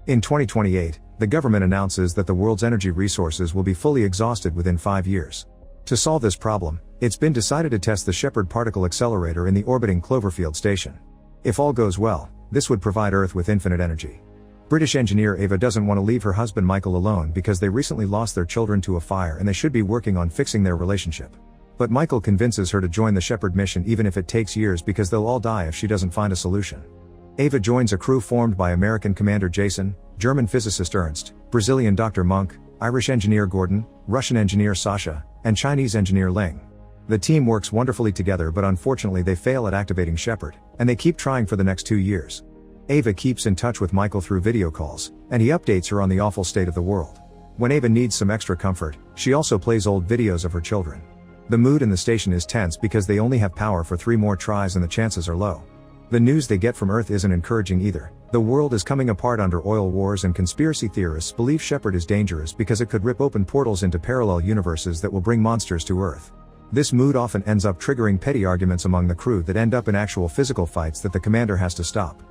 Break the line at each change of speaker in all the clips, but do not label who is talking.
In 2028, the government announces that the world's energy resources will be fully exhausted within 5 years. To solve this problem, it's been decided to test the Shepard particle accelerator in the orbiting Cloverfield station. If all goes well, this would provide Earth with infinite energy. British engineer Ava doesn't want to leave her husband Michael alone because they recently lost their children to a fire and they should be working on fixing their relationship. But Michael convinces her to join the Shepard mission even if it takes years because they'll all die if she doesn't find a solution. Ava joins a crew formed by American Commander Jason, German physicist Ernst, Brazilian Dr. Monk, Irish engineer Gordon, Russian engineer Sasha, and Chinese engineer Ling. The team works wonderfully together, but unfortunately they fail at activating Shepard, and they keep trying for the next 2 years. Ava keeps in touch with Michael through video calls, and he updates her on the awful state of the world. When Ava needs some extra comfort, she also plays old videos of her children. The mood in the station is tense because they only have power for 3 more tries and the chances are low. The news they get from Earth isn't encouraging either. The world is coming apart under oil wars, and conspiracy theorists believe Shepard is dangerous because it could rip open portals into parallel universes that will bring monsters to Earth. This mood often ends up triggering petty arguments among the crew that end up in actual physical fights that the commander has to stop.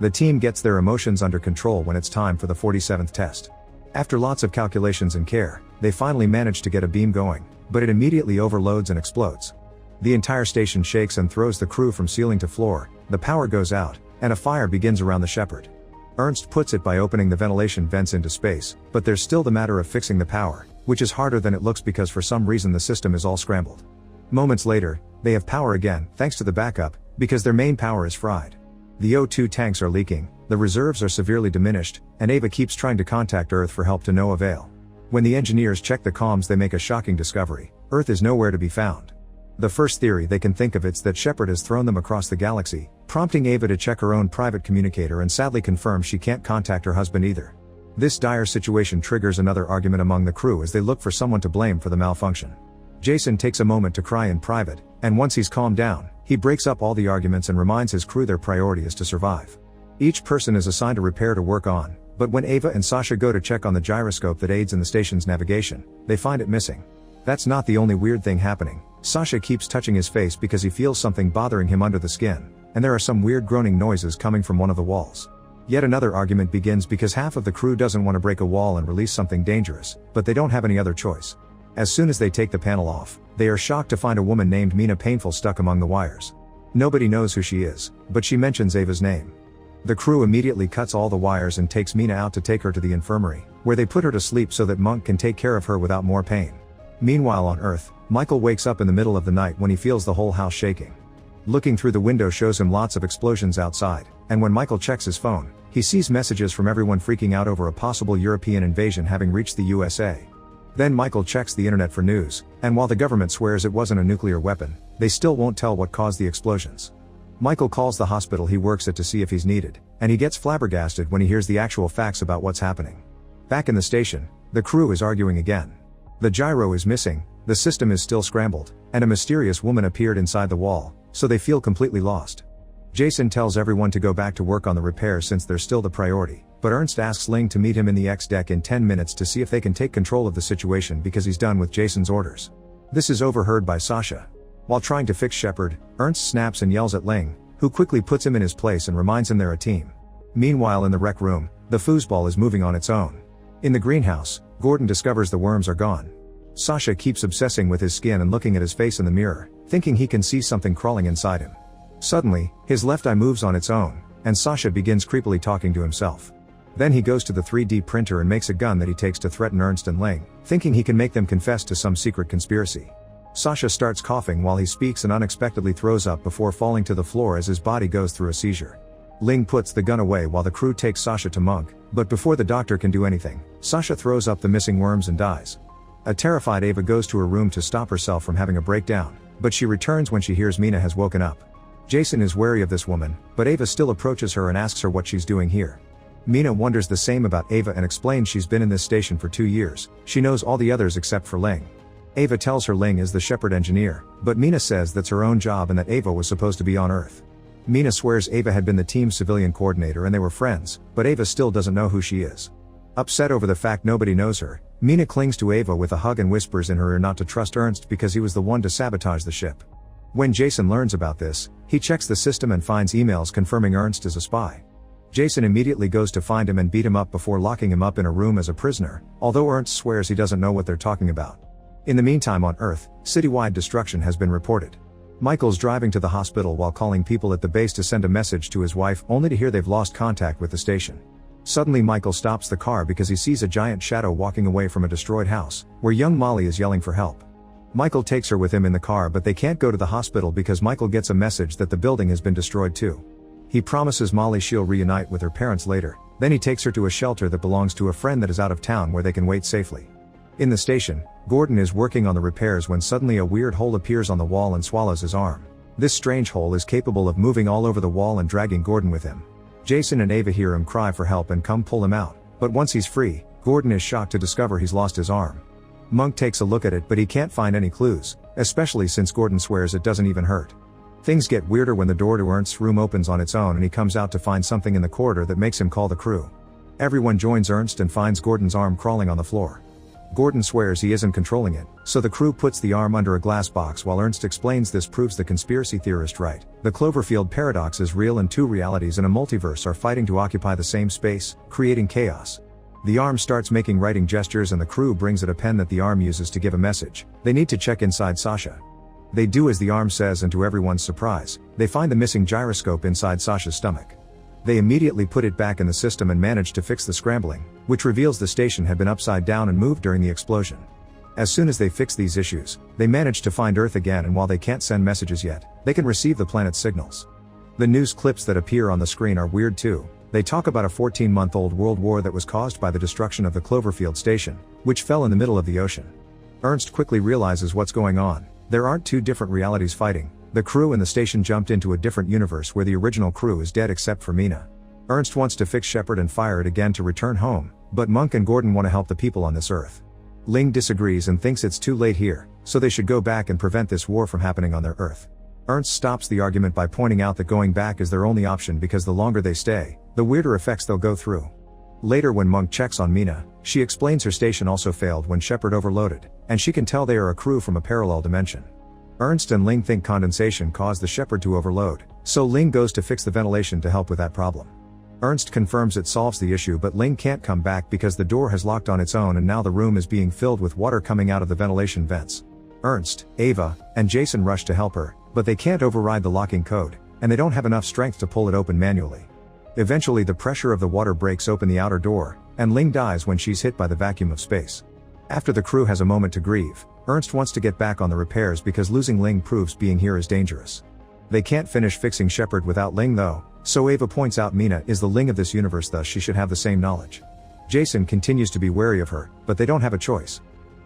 The team gets their emotions under control when it's time for the 47th test. After lots of calculations and care, they finally manage to get a beam going, but it immediately overloads and explodes. The entire station shakes and throws the crew from ceiling to floor, the power goes out, and a fire begins around the Shepard. Ernst puts it by opening the ventilation vents into space, but there's still the matter of fixing the power, which is harder than it looks because for some reason the system is all scrambled. Moments later, they have power again, thanks to the backup, because their main power is fried. The O2 tanks are leaking, the reserves are severely diminished, and Ava keeps trying to contact Earth for help to no avail. When the engineers check the comms, they make a shocking discovery: Earth is nowhere to be found. The first theory they can think of is that Shepard has thrown them across the galaxy, prompting Ava to check her own private communicator and sadly confirms she can't contact her husband either. This dire situation triggers another argument among the crew as they look for someone to blame for the malfunction. Jason takes a moment to cry in private, and once he's calmed down, he breaks up all the arguments and reminds his crew their priority is to survive. Each person is assigned a repair to work on, but when Ava and Sasha go to check on the gyroscope that aids in the station's navigation, they find it missing. That's not the only weird thing happening. Sasha keeps touching his face because he feels something bothering him under the skin, and there are some weird groaning noises coming from one of the walls. Yet another argument begins because half of the crew doesn't want to break a wall and release something dangerous, but they don't have any other choice. As soon as they take the panel off, they are shocked to find a woman named Mina Painful stuck among the wires. Nobody knows who she is, but she mentions Ava's name. The crew immediately cuts all the wires and takes Mina out to take her to the infirmary, where they put her to sleep so that Monk can take care of her without more pain. Meanwhile on Earth, Michael wakes up in the middle of the night when he feels the whole house shaking. Looking through the window shows him lots of explosions outside, and when Michael checks his phone, he sees messages from everyone freaking out over a possible European invasion having reached the USA. Then Michael checks the internet for news, and while the government swears it wasn't a nuclear weapon, they still won't tell what caused the explosions. Michael calls the hospital he works at to see if he's needed, and he gets flabbergasted when he hears the actual facts about what's happening. Back in the station, the crew is arguing again. The gyro is missing, the system is still scrambled, and a mysterious woman appeared inside the wall, so they feel completely lost. Jason tells everyone to go back to work on the repairs since they're still the priority, but Ernst asks Ling to meet him in the X deck in 10 minutes to see if they can take control of the situation because he's done with Jason's orders. This is overheard by Sasha. While trying to fix Shepard, Ernst snaps and yells at Ling, who quickly puts him in his place and reminds him they're a team. Meanwhile in the rec room, the foosball is moving on its own. In the greenhouse, Gordon discovers the worms are gone. Sasha keeps obsessing with his skin and looking at his face in the mirror, thinking he can see something crawling inside him. Suddenly, his left eye moves on its own, and Sasha begins creepily talking to himself. Then he goes to the 3D printer and makes a gun that he takes to threaten Ernst and Ling, thinking he can make them confess to some secret conspiracy. Sasha starts coughing while he speaks and unexpectedly throws up before falling to the floor as his body goes through a seizure. Ling puts the gun away while the crew takes Sasha to Monk, but before the doctor can do anything, Sasha throws up the missing worms and dies. A terrified Ava goes to her room to stop herself from having a breakdown, but she returns when she hears Mina has woken up. Jason is wary of this woman, but Ava still approaches her and asks her what she's doing here. Mina wonders the same about Ava and explains she's been in this station for 2 years, she knows all the others except for Ling. Ava tells her Ling is the Shepard engineer, but Mina says that's her own job and that Ava was supposed to be on Earth. Mina swears Ava had been the team's civilian coordinator and they were friends, but Ava still doesn't know who she is. Upset over the fact nobody knows her, Mina clings to Ava with a hug and whispers in her ear not to trust Ernst because he was the one to sabotage the ship. When Jason learns about this, he checks the system and finds emails confirming Ernst is a spy. Jason immediately goes to find him and beat him up before locking him up in a room as a prisoner, although Ernst swears he doesn't know what they're talking about. In the meantime on Earth, citywide destruction has been reported. Michael's driving to the hospital while calling people at the base to send a message to his wife, only to hear they've lost contact with the station. Suddenly Michael stops the car because he sees a giant shadow walking away from a destroyed house, where young Molly is yelling for help. Michael takes her with him in the car, but they can't go to the hospital because Michael gets a message that the building has been destroyed too. He promises Molly she'll reunite with her parents later, then he takes her to a shelter that belongs to a friend that is out of town where they can wait safely. In the station, Gordon is working on the repairs when suddenly a weird hole appears on the wall and swallows his arm. This strange hole is capable of moving all over the wall and dragging Gordon with him. Jason and Ava hear him cry for help and come pull him out, but once he's free, Gordon is shocked to discover he's lost his arm. Monk takes a look at it but he can't find any clues, especially since Gordon swears it doesn't even hurt. Things get weirder when the door to Ernst's room opens on its own and he comes out to find something in the corridor that makes him call the crew. Everyone joins Ernst and finds Gordon's arm crawling on the floor. Gordon swears he isn't controlling it, so the crew puts the arm under a glass box while Ernst explains this proves the conspiracy theorist right. The Cloverfield paradox is real and two realities in a multiverse are fighting to occupy the same space, creating chaos. The arm starts making writing gestures and the crew brings it a pen that the arm uses to give a message. They need to check inside Sasha. They do as the arm says and to everyone's surprise, they find the missing gyroscope inside Sasha's stomach. They immediately put it back in the system and manage to fix the scrambling, which reveals the station had been upside down and moved during the explosion. As soon as they fix these issues, they manage to find Earth again, and while they can't send messages yet, they can receive the planet's signals. The news clips that appear on the screen are weird too. They talk about a 14-month-old world war that was caused by the destruction of the Cloverfield station, which fell in the middle of the ocean. Ernst quickly realizes what's going on. There aren't two different realities fighting. The crew and the station jumped into a different universe where the original crew is dead except for Mina. Ernst wants to fix Shepard and fire it again to return home, but Monk and Gordon want to help the people on this Earth. Ling disagrees and thinks it's too late here, so they should go back and prevent this war from happening on their Earth. Ernst stops the argument by pointing out that going back is their only option because the longer they stay, the weirder effects they'll go through. Later when Monk checks on Mina, she explains her station also failed when Shepard overloaded, and she can tell they are a crew from a parallel dimension. Ernst and Ling think condensation caused the Shepard to overload, so Ling goes to fix the ventilation to help with that problem. Ernst confirms it solves the issue, but Ling can't come back because the door has locked on its own and now the room is being filled with water coming out of the ventilation vents. Ernst, Ava, and Jason rush to help her, but they can't override the locking code, and they don't have enough strength to pull it open manually. Eventually the pressure of the water breaks open the outer door, and Ling dies when she's hit by the vacuum of space. After the crew has a moment to grieve, Ernst wants to get back on the repairs because losing Ling proves being here is dangerous. They can't finish fixing Shepard without Ling though, so Ava points out Mina is the Ling of this universe, thus she should have the same knowledge. Jason continues to be wary of her, but they don't have a choice.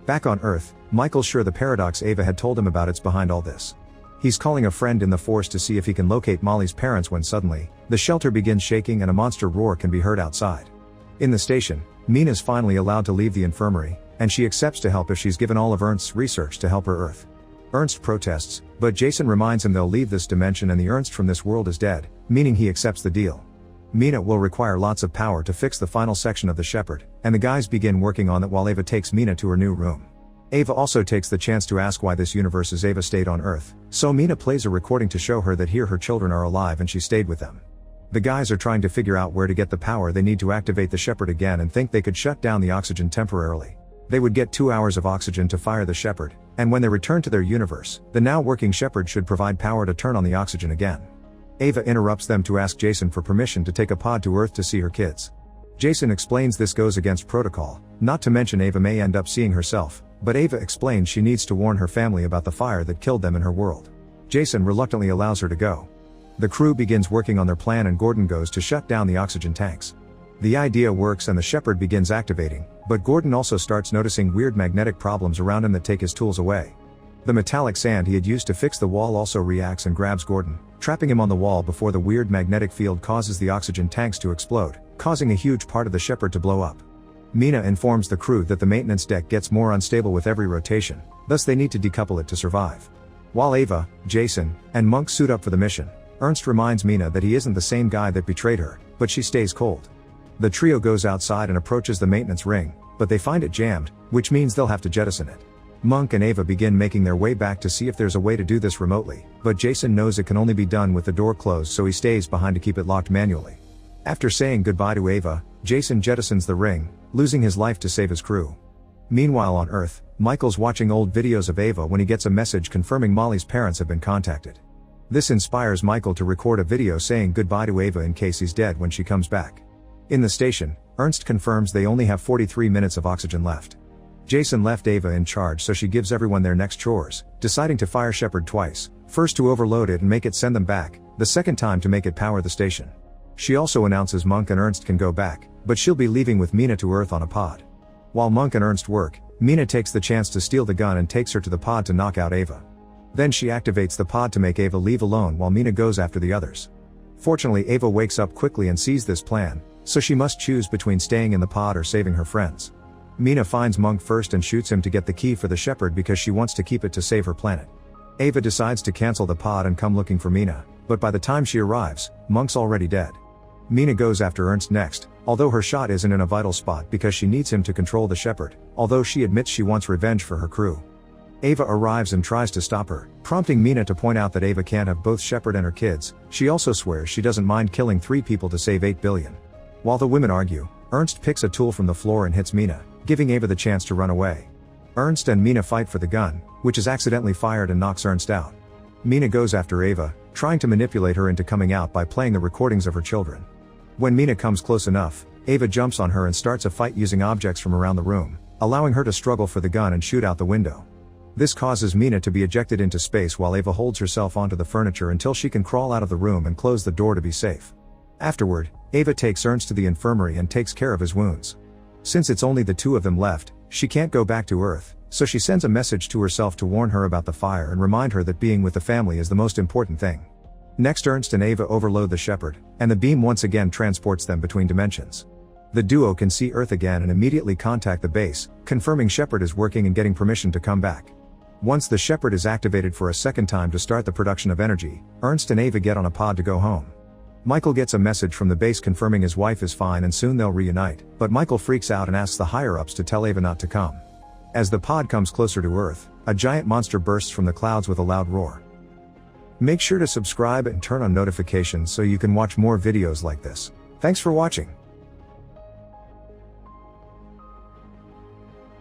Back on Earth, Michael's sure the paradox Ava had told him about is behind all this. He's calling a friend in the Force to see if he can locate Molly's parents when suddenly, the shelter begins shaking and a monster roar can be heard outside. In the station, Mina's finally allowed to leave the infirmary, and she accepts to help if she's given all of Ernst's research to help her Earth. Ernst protests, but Jason reminds him they'll leave this dimension and the Ernst from this world is dead, meaning he accepts the deal. Mina will require lots of power to fix the final section of the Shepard, and the guys begin working on it while Ava takes Mina to her new room. Ava also takes the chance to ask why this universe is Ava stayed on Earth, so Mina plays a recording to show her that here her children are alive and she stayed with them. The guys are trying to figure out where to get the power they need to activate the Shepard again and think they could shut down the oxygen temporarily. They would get 2 hours of oxygen to fire the Shepard, and when they return to their universe, the now working Shepard should provide power to turn on the oxygen again. Ava interrupts them to ask Jason for permission to take a pod to Earth to see her kids. Jason explains this goes against protocol, not to mention Ava may end up seeing herself, but Ava explains she needs to warn her family about the fire that killed them in her world. Jason reluctantly allows her to go. The crew begins working on their plan and Gordon goes to shut down the oxygen tanks. The idea works and the Shepard begins activating, but Gordon also starts noticing weird magnetic problems around him that take his tools away. The metallic sand he had used to fix the wall also reacts and grabs Gordon, trapping him on the wall before the weird magnetic field causes the oxygen tanks to explode, causing a huge part of the Shepard to blow up. Mina informs the crew that the maintenance deck gets more unstable with every rotation, thus they need to decouple it to survive. While Ava, Jason, and Monk suit up for the mission, Ernst reminds Mina that he isn't the same guy that betrayed her, but she stays cold. The trio goes outside and approaches the maintenance ring, but they find it jammed, which means they'll have to jettison it. Monk and Ava begin making their way back to see if there's a way to do this remotely, but Jason knows it can only be done with the door closed, so he stays behind to keep it locked manually. After saying goodbye to Ava, Jason jettisons the ring, losing his life to save his crew. Meanwhile on Earth, Michael's watching old videos of Ava when he gets a message confirming Molly's parents have been contacted. This inspires Michael to record a video saying goodbye to Ava in case he's dead when she comes back. In the station, Ernst confirms they only have 43 minutes of oxygen left. Jason left Ava in charge, so she gives everyone their next chores, deciding to fire Shepard twice, first to overload it and make it send them back, the second time to make it power the station. She also announces Monk and Ernst can go back, but she'll be leaving with Mina to Earth on a pod. While Monk and Ernst work, Mina takes the chance to steal the gun and takes her to the pod to knock out Ava. Then she activates the pod to make Ava leave alone while Mina goes after the others. Fortunately, Ava wakes up quickly and sees this plan, so she must choose between staying in the pod or saving her friends. Mina finds Monk first and shoots him to get the key for the Shepard because she wants to keep it to save her planet. Ava decides to cancel the pod and come looking for Mina, but by the time she arrives, Monk's already dead. Mina goes after Ernst next, although her shot isn't in a vital spot because she needs him to control the Shepard, although she admits she wants revenge for her crew. Ava arrives and tries to stop her, prompting Mina to point out that Ava can't have both Shepard and her kids. She also swears she doesn't mind killing 3 people to save 8 billion. While the women argue, Ernst picks a tool from the floor and hits Mina, giving Ava the chance to run away. Ernst and Mina fight for the gun, which is accidentally fired and knocks Ernst out. Mina goes after Ava, trying to manipulate her into coming out by playing the recordings of her children. When Mina comes close enough, Ava jumps on her and starts a fight using objects from around the room, allowing her to struggle for the gun and shoot out the window. This causes Mina to be ejected into space while Ava holds herself onto the furniture until she can crawl out of the room and close the door to be safe. Afterward, Ava takes Ernst to the infirmary and takes care of his wounds. Since it's only the 2 of them left, she can't go back to Earth, so she sends a message to herself to warn her about the fire and remind her that being with the family is the most important thing. Next, Ernst and Ava overload the Shepard, and the beam once again transports them between dimensions. The duo can see Earth again and immediately contact the base, confirming Shepard is working and getting permission to come back. Once the Shepard is activated for a second time to start the production of energy, Ernst and Ava get on a pod to go home. Michael gets a message from the base confirming his wife is fine and soon they'll reunite, but Michael freaks out and asks the higher-ups to tell Ava not to come. As the pod comes closer to Earth, a giant monster bursts from the clouds with a loud roar. Make sure to subscribe and turn on notifications so you can watch more videos like this. Thanks for watching.